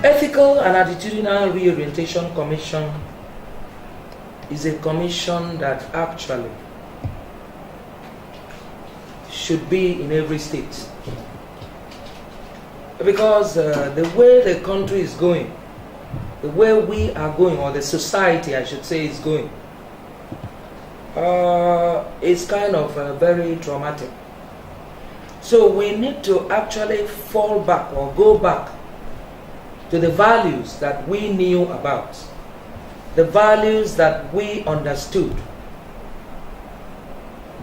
Ethical and Attitudinal Reorientation Commission is a commission that actually should be in every state, because the way the country is going, the way we are going, or the society I should say is going, is kind of very traumatic. So we need to actually fall back or go back to the values that we knew about, the values that we understood,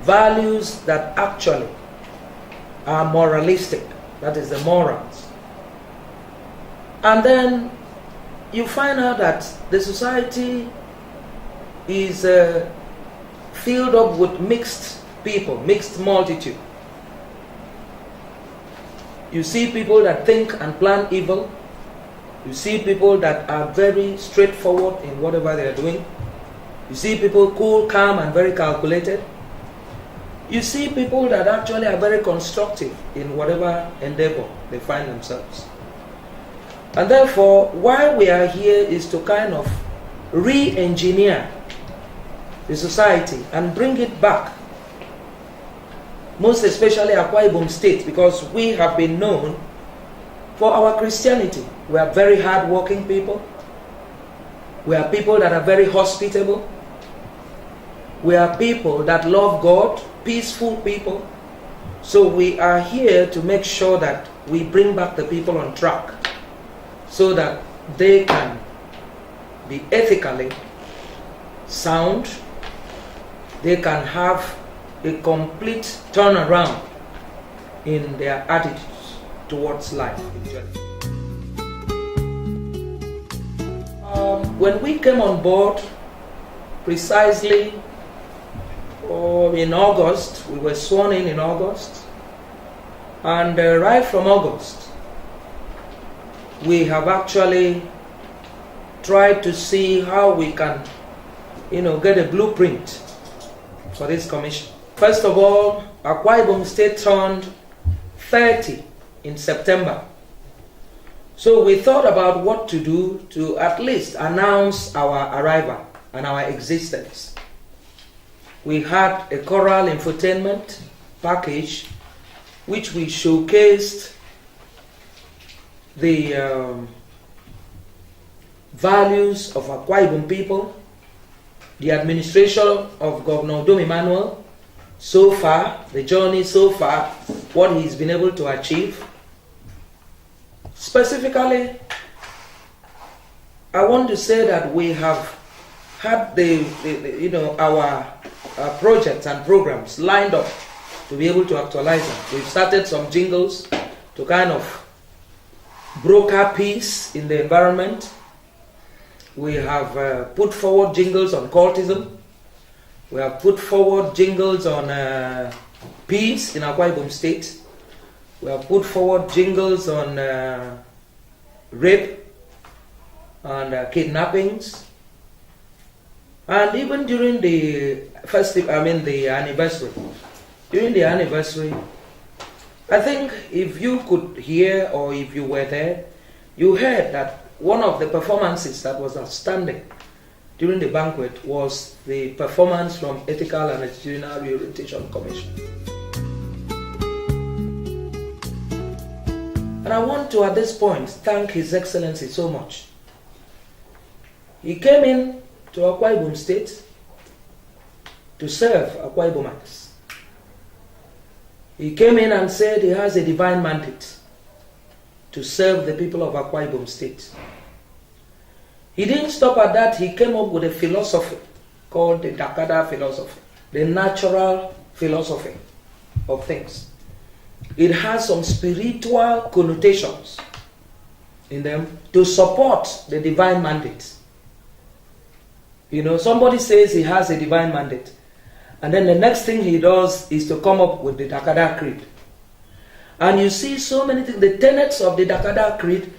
values that actually are moralistic, that is the morals. And then you find out that the society is filled up with mixed people, mixed multitude. You see people that think and plan evil. You see people that are very straightforward in whatever they are doing. You see people cool, calm, and very calculated. You see people that actually are very constructive in whatever endeavor they find themselves. And therefore, why we are here is to kind of re-engineer the society and bring it back, most especially Akwa Ibom State, because we have been known for our Christianity. We are very hard-working people. We are people that are very hospitable. We are people that love God, peaceful people. So we are here to make sure that we bring back the people on track so that they can be ethically sound. They can have a complete turnaround in their attitudes towards life. When we came on board, precisely in August, we were sworn in August, and right from August, we have actually tried to see how we can, get a blueprint for this commission. First of all, Akwa Ibom State turned 30 in September. So we thought about what to do to at least announce our arrival and our existence. We had a choral infotainment package which we showcased the values of Akwa Ibom people, the administration of Governor Dom Emmanuel so far, the journey so far, what he's been able to achieve. Specifically, I want to say that we have had our projects and programs lined up to be able to actualize them. We've started some jingles to kind of broker peace in the environment. We have put forward jingles on cultism. We have put forward jingles on peace in Akwa Ibom State. We have put forward jingles on rape and kidnappings, and even during the anniversary. During the anniversary, I think if you could hear or if you were there, you heard that one of the performances that was outstanding during the banquet was the performance from Ethical and Attitudinal Reorientation Commission. And I want to, at this point, thank His Excellency so much. He came in to Akwa Ibom State to serve Akwa Ibomans. He came in and said he has a divine mandate to serve the people of Akwa Ibom State. He didn't stop at that. He came up with a philosophy called the Dakada philosophy, the natural philosophy of things. It has some spiritual connotations in them to support the divine mandate. Somebody says he has a divine mandate, and then the next thing he does is to come up with the Dakada Creed. And you see so many things. The tenets of the Dakada Creed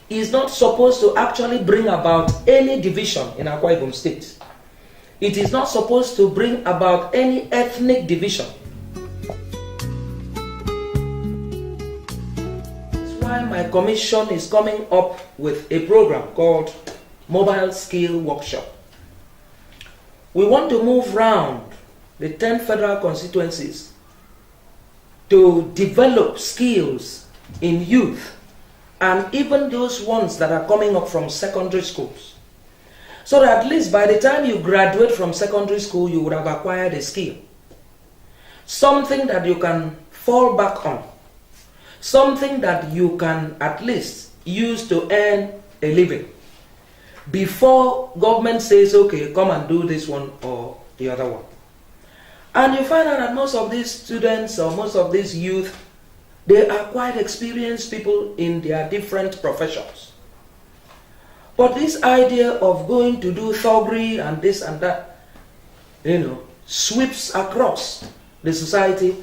is not supposed to actually bring about any division in Akwa Ibom State. It is not supposed to bring about any ethnic division. That's why time, my commission is coming up with a program called Mobile Skill Workshop. We want to move round the 10 federal constituencies to develop skills in youth and even those ones that are coming up from secondary schools. So that at least by the time you graduate from secondary school, you would have acquired a skill. Something that you can fall back on. Something that you can at least use to earn a living before government says, okay, come and do this one or the other one. And you find out that most of these students or most of these youth, they are quite experienced people in their different professions. But this idea of going to do thuggery and this and that, sweeps across the society,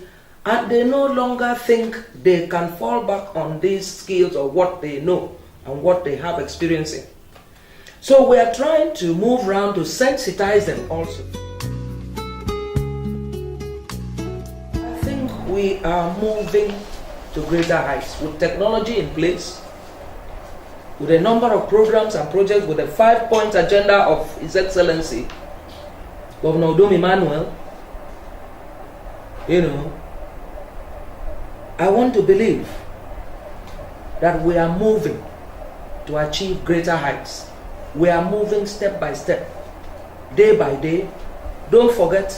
and they no longer think they can fall back on these skills or what they know and what they have experience in. So we are trying to move around to sensitize them also. I think we are moving to greater heights with technology in place, with a number of programs and projects, with a 5-point agenda of His Excellency Governor Ibom Emmanuel. I want to believe that we are moving to achieve greater heights. We are moving step by step, day by day. Don't forget,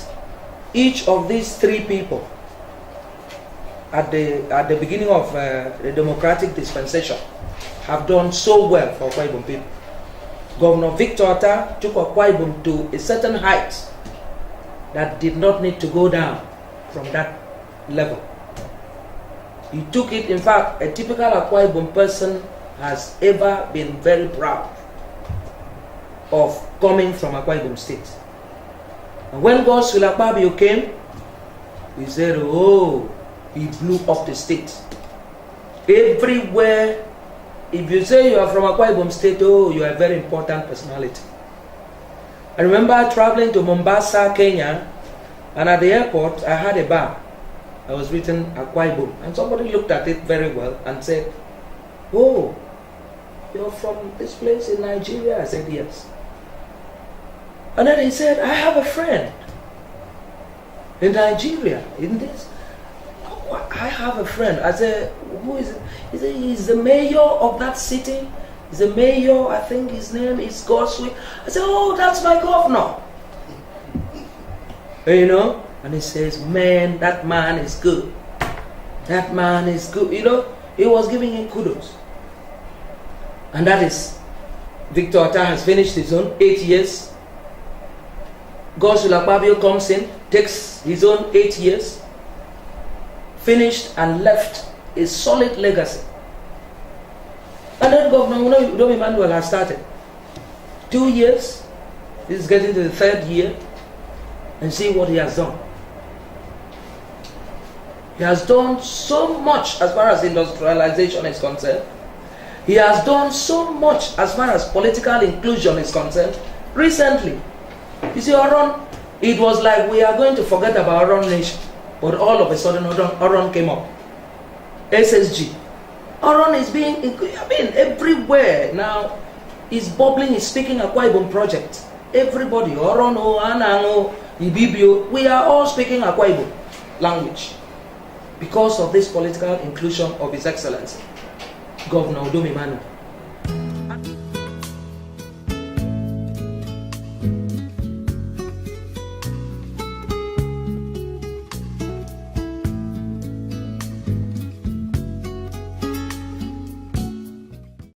each of these 3 people at the beginning of the democratic dispensation have done so well for Akwa Ibom people. Governor Victor Otta took Akwa Ibom to a certain height that did not need to go down from that level. He took it. In fact, a typical Akwa Ibom person has ever been very proud of coming from Akwa Ibom State. And when Godswill Akpabio came, he said, oh, he blew up the state. Everywhere, if you say you are from Akwa Ibom State, oh, you are a very important personality. I remember traveling to Mombasa, Kenya, and at the airport, I had a bag. I was written Akwa Ibom, and somebody looked at it very well and said, oh, you're from this place in Nigeria? I said, yes. And then he said, I have a friend in Nigeria, in this. I have a friend. I said, who is it? He said, he's the mayor of that city. He's the mayor, I think his name is Godswill. I said, oh, that's my governor. And he says, man, that man is good. That man is good. He was giving him kudos. And that is, Victor Otta has finished his own 8 years. Godswill Akpabio comes in, takes his own 8 years, finished and left a solid legacy. And then Governor Ibom Emmanuel has started. 2 years, this is getting to the 3rd year, and see what he has done. He has done so much as far as industrialization is concerned. He has done so much as far as political inclusion is concerned. Recently, you see, Oron, it was like we are going to forget about Oron Nation, but all of a sudden Oron came up. SSG. Oron is being, everywhere now is bubbling, is speaking Akwa Ibom project. Everybody, Orono, Anango, Ibibio, we are all speaking Akwa Ibom language because of this political inclusion of His Excellency, Governor Ibom Emmanuel.